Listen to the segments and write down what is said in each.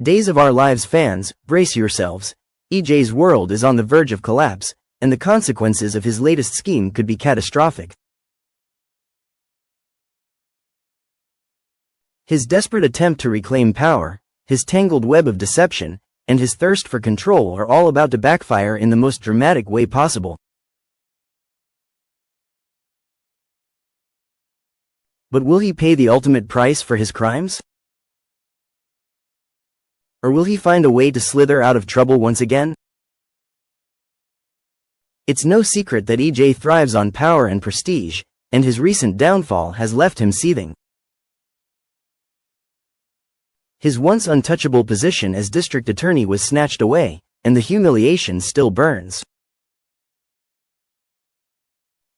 Days of Our Lives fans, brace yourselves. EJ's world is on the verge of collapse, and the consequences of his latest scheme could be catastrophic. His desperate attempt to reclaim power, his tangled web of deception, and his thirst for control are all about to backfire in the most dramatic way possible. But will he pay the ultimate price for his crimes? Or will he find a way to slither out of trouble once again? It's no secret that EJ thrives on power and prestige, and his recent downfall has left him seething. His once untouchable position as district attorney was snatched away, and the humiliation still burns.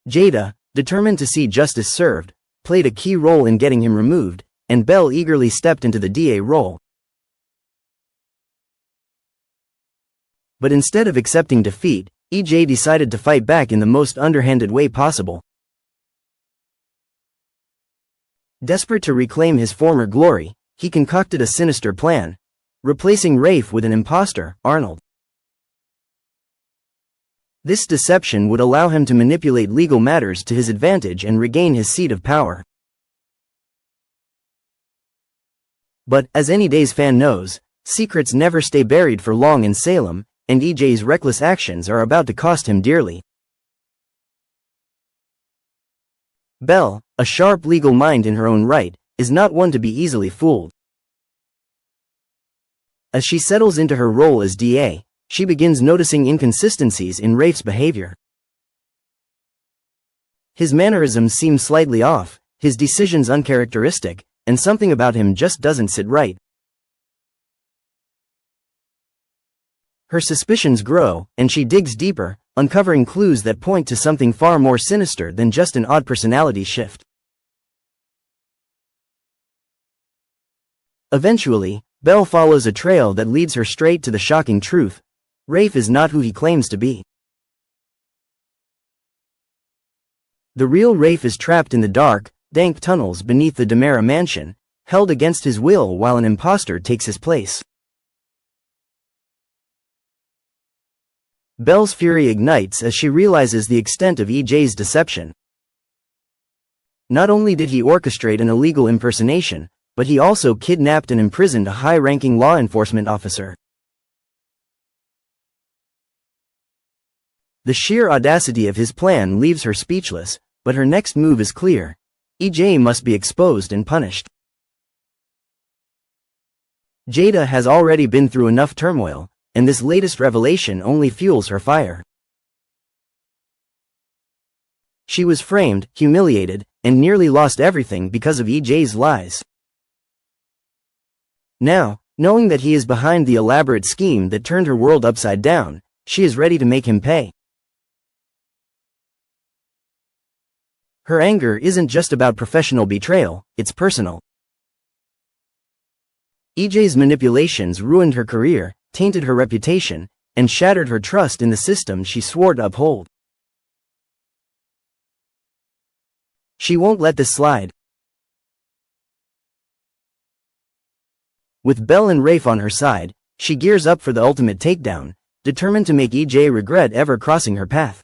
Jada, determined to see justice served, played a key role in getting him removed, and Belle eagerly stepped into the DA role. But instead of accepting defeat, EJ decided to fight back in the most underhanded way possible. Desperate to reclaim his former glory, he concocted a sinister plan, replacing Rafe with an imposter, Arnold. This deception would allow him to manipulate legal matters to his advantage and regain his seat of power. But, as any Days fan knows, secrets never stay buried for long in Salem, and EJ's reckless actions are about to cost him dearly. Belle, a sharp legal mind in her own right, is not one to be easily fooled. As she settles into her role as DA, she begins noticing inconsistencies in Rafe's behavior. His mannerisms seem slightly off, his decisions uncharacteristic, and something about him just doesn't sit right. Her suspicions grow, and she digs deeper, uncovering clues that point to something far more sinister than just an odd personality shift. Eventually, Belle follows a trail that leads her straight to the shocking truth: Rafe is not who he claims to be. The real Rafe is trapped in the dark, dank tunnels beneath the DeMera mansion, held against his will while an imposter takes his place. Belle's fury ignites as she realizes the extent of EJ's deception. Not only did he orchestrate an illegal impersonation, but he also kidnapped and imprisoned a high-ranking law enforcement officer. The sheer audacity of his plan leaves her speechless, but her next move is clear: EJ must be exposed and punished. Jada has already been through enough turmoil, and this latest revelation only fuels her fire. She was framed, humiliated, and nearly lost everything because of EJ's lies. Now, knowing that he is behind the elaborate scheme that turned her world upside down, she is ready to make him pay. Her anger isn't just about professional betrayal, it's personal. EJ's manipulations ruined her career, tainted her reputation, and shattered her trust in the system she swore to uphold. She won't let this slide. With Belle and Rafe on her side, she gears up for the ultimate takedown, determined to make EJ regret ever crossing her path.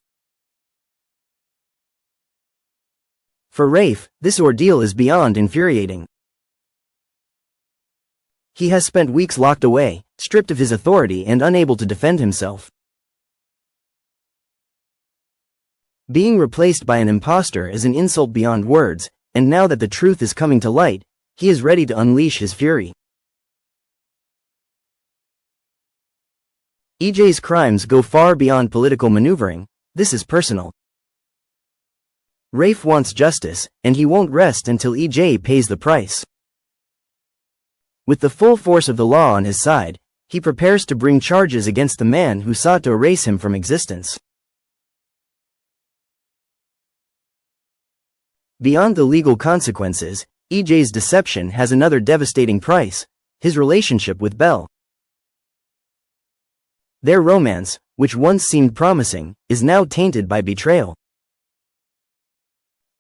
For Rafe, this ordeal is beyond infuriating. He has spent weeks locked away, stripped of his authority and unable to defend himself. Being replaced by an imposter is an insult beyond words, and now that the truth is coming to light, he is ready to unleash his fury. EJ's crimes go far beyond political maneuvering. This is personal. Rafe wants justice, and he won't rest until EJ pays the price. With the full force of the law on his side, he prepares to bring charges against the man who sought to erase him from existence. Beyond the legal consequences, EJ's deception has another devastating price: his relationship with Belle. Their romance, which once seemed promising, is now tainted by betrayal.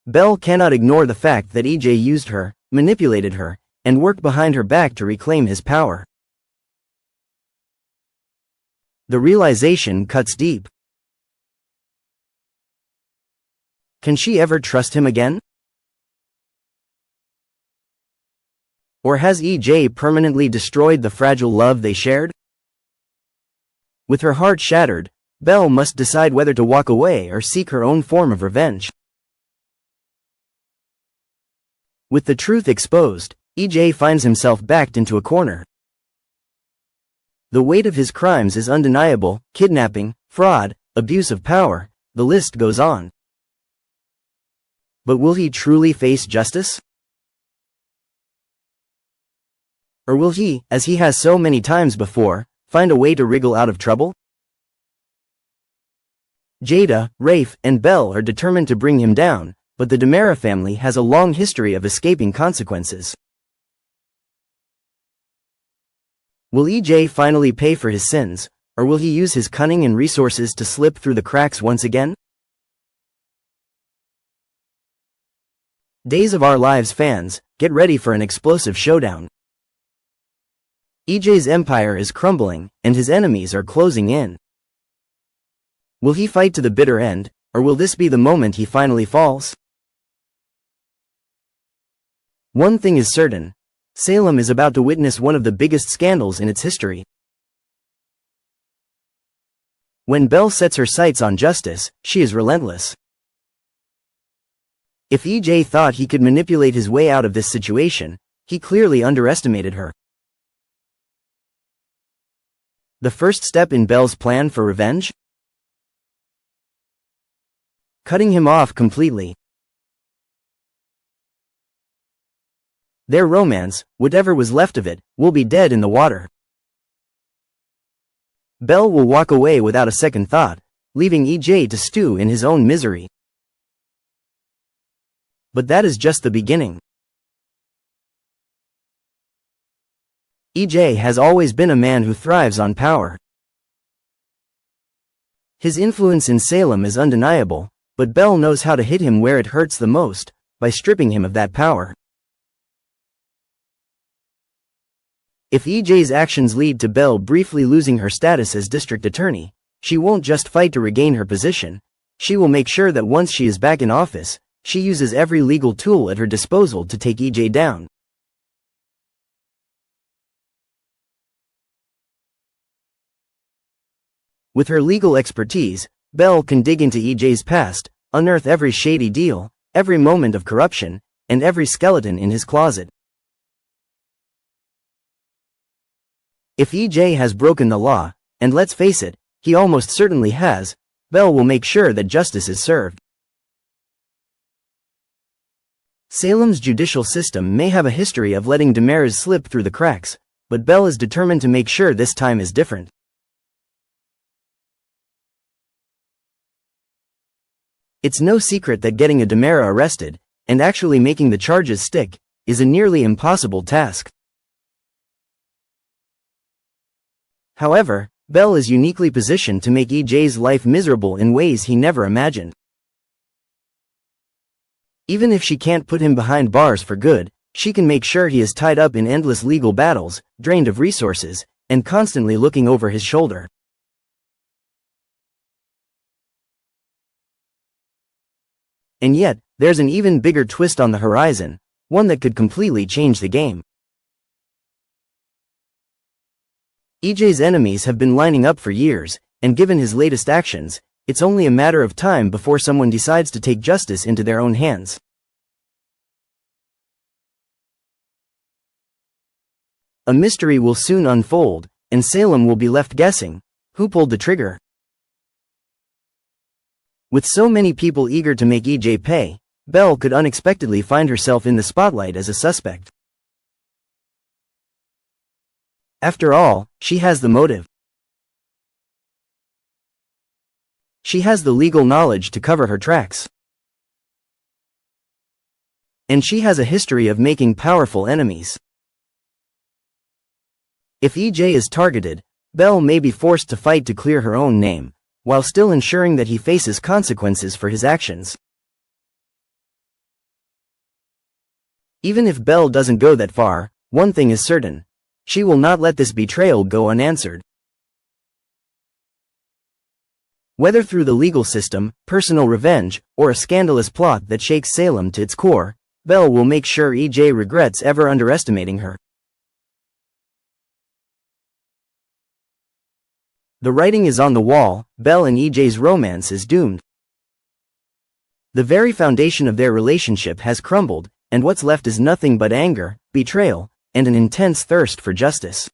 Belle cannot ignore the fact that EJ used her, manipulated her, and worked behind her back to reclaim his power. The realization cuts deep. Can she ever trust him again? Or has EJ permanently destroyed the fragile love they shared? With her heart shattered, Belle must decide whether to walk away or seek her own form of revenge. With the truth exposed, EJ finds himself backed into a corner. The weight of his crimes is undeniable: kidnapping, fraud, abuse of power, the list goes on. But will he truly face justice? Or will he, as he has so many times before, find a way to wriggle out of trouble? Jada, Rafe, and Belle are determined to bring him down, but the DiMera family has a long history of escaping consequences. Will EJ finally pay for his sins, or will he use his cunning and resources to slip through the cracks once again? Days of Our Lives fans, get ready for an explosive showdown. EJ's empire is crumbling, and his enemies are closing in. Will he fight to the bitter end, or will this be the moment he finally falls? One thing is certain: Salem is about to witness one of the biggest scandals in its history. When Belle sets her sights on justice, she is relentless. If EJ thought he could manipulate his way out of this situation, he clearly underestimated her. The first step in Belle's plan for revenge? Cutting him off completely. Their romance, whatever was left of it, will be dead in the water. Belle will walk away without a second thought, leaving EJ to stew in his own misery. But that is just the beginning. EJ has always been a man who thrives on power. His influence in Salem is undeniable, but Belle knows how to hit him where it hurts the most, by stripping him of that power. If EJ's actions lead to Belle briefly losing her status as district attorney, she won't just fight to regain her position. She will make sure that once she is back in office, she uses every legal tool at her disposal to take EJ down. With her legal expertise, Belle can dig into EJ's past, unearth every shady deal, every moment of corruption, and every skeleton in his closet. If EJ has broken the law, and let's face it, he almost certainly has, Belle will make sure that justice is served. Salem's judicial system may have a history of letting DiMeras slip through the cracks, but Belle is determined to make sure this time is different. It's no secret that getting a DiMera arrested, and actually making the charges stick, is a nearly impossible task. However, Belle is uniquely positioned to make EJ's life miserable in ways he never imagined. Even if she can't put him behind bars for good, she can make sure he is tied up in endless legal battles, drained of resources, and constantly looking over his shoulder. And yet, there's an even bigger twist on the horizon, one that could completely change the game. EJ's enemies have been lining up for years, and given his latest actions, it's only a matter of time before someone decides to take justice into their own hands. A mystery will soon unfold, and Salem will be left guessing, who pulled the trigger? With so many people eager to make EJ pay, Belle could unexpectedly find herself in the spotlight as a suspect. After all, she has the motive. She has the legal knowledge to cover her tracks. And she has a history of making powerful enemies. If EJ is targeted, Belle may be forced to fight to clear her own name, while still ensuring that he faces consequences for his actions. Even if Belle doesn't go that far, one thing is certain: she will not let this betrayal go unanswered. Whether through the legal system, personal revenge, or a scandalous plot that shakes Salem to its core, Belle will make sure EJ regrets ever underestimating her. The writing is on the wall. Belle and EJ's romance is doomed. The very foundation of their relationship has crumbled, and what's left is nothing but anger, betrayal, and an intense thirst for justice.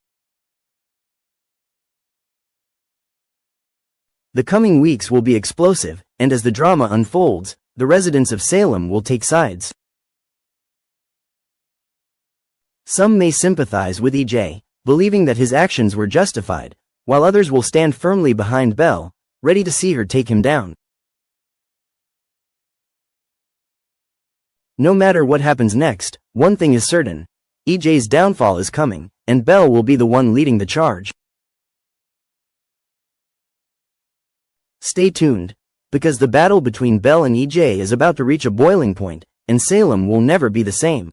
The coming weeks will be explosive, and as the drama unfolds, the residents of Salem will take sides. Some may sympathize with EJ, believing that his actions were justified, while others will stand firmly behind Belle, ready to see her take him down. No matter what happens next, one thing is certain: EJ's downfall is coming, and Belle will be the one leading the charge. Stay tuned, because the battle between Belle and EJ is about to reach a boiling point, and Salem will never be the same.